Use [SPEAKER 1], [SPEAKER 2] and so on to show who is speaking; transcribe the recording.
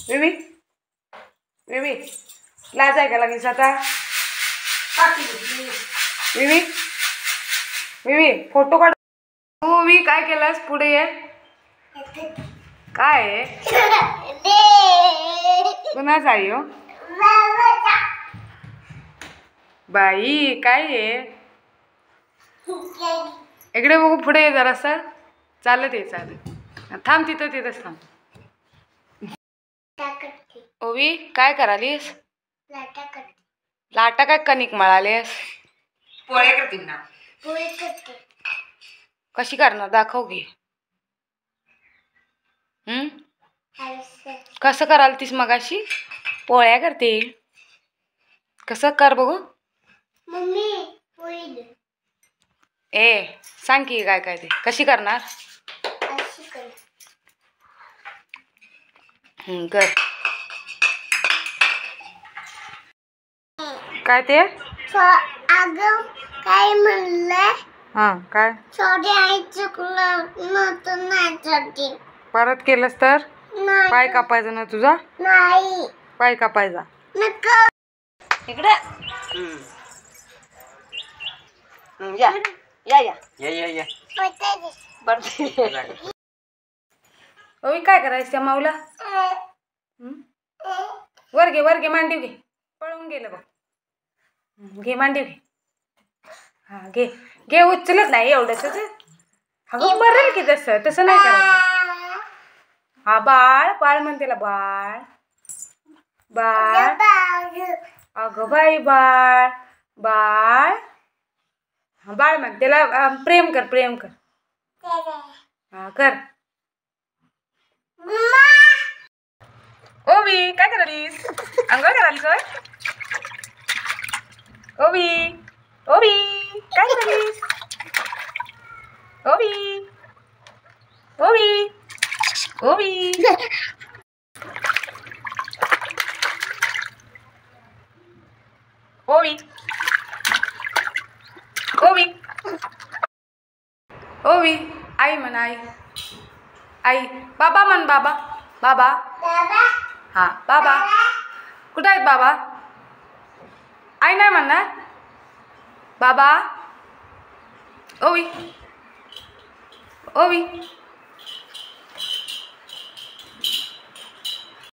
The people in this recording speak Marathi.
[SPEAKER 1] विवी विवी लाज आहे का लागलीस आता? विवी विवी फोटो काढ. विवी काय केलास? पुढे ये. काय आहे? कुणाच आई हो? बाई काय आहे? इकडे बघू, पुढे ये जरासं. चालत ये चालत. थांब तिथंच थांब. ओवी काय करालीस? लाटा काय कणिक मळालीस?
[SPEAKER 2] पोळ्या करते ना.
[SPEAKER 1] कशी करणार दाखव घे. कसं करालतीस मगाशी? पोळ्या करते. कसं कर बघू. ए सांग की काय काय ते कशी करणार? कर. काय ते?
[SPEAKER 3] अगं काय म्हणलंय?
[SPEAKER 1] हा काय?
[SPEAKER 3] सॉरी आई चुकलं नव्हतं नाही.
[SPEAKER 1] परत केलंस तर पाय कापायचा ना तुझा?
[SPEAKER 3] नाही
[SPEAKER 1] पाय कापायचा.
[SPEAKER 3] नको.
[SPEAKER 2] इकडे या या या या या या
[SPEAKER 1] ओवी काय करायचं त्या माऊला? वर घे मांडीव घे. पळून गेलं बघ. घे मांडीव घे. हा घे घे. उचलत नाही एवढंच. अगं बरं की तसं नाही करायचं. हा बाळ बाळ म्हणते बाळ बाळ. अगं बाई बाळ बाळ. हा बाळ म्हण त्याला. प्रेम कर. हा कर. ओवी काय करालीस? अंघोळ करालीस होय? ओवी काय करालीस? ओवी ओवी ओवी ओवी ओवी ओवी आई म्हण आई. आई बाबा म्हण बाबा. बाबा हा बाबा. कुठं आहेत बाबा? आई नाही म्हणणार बाबा. ओवी ओवी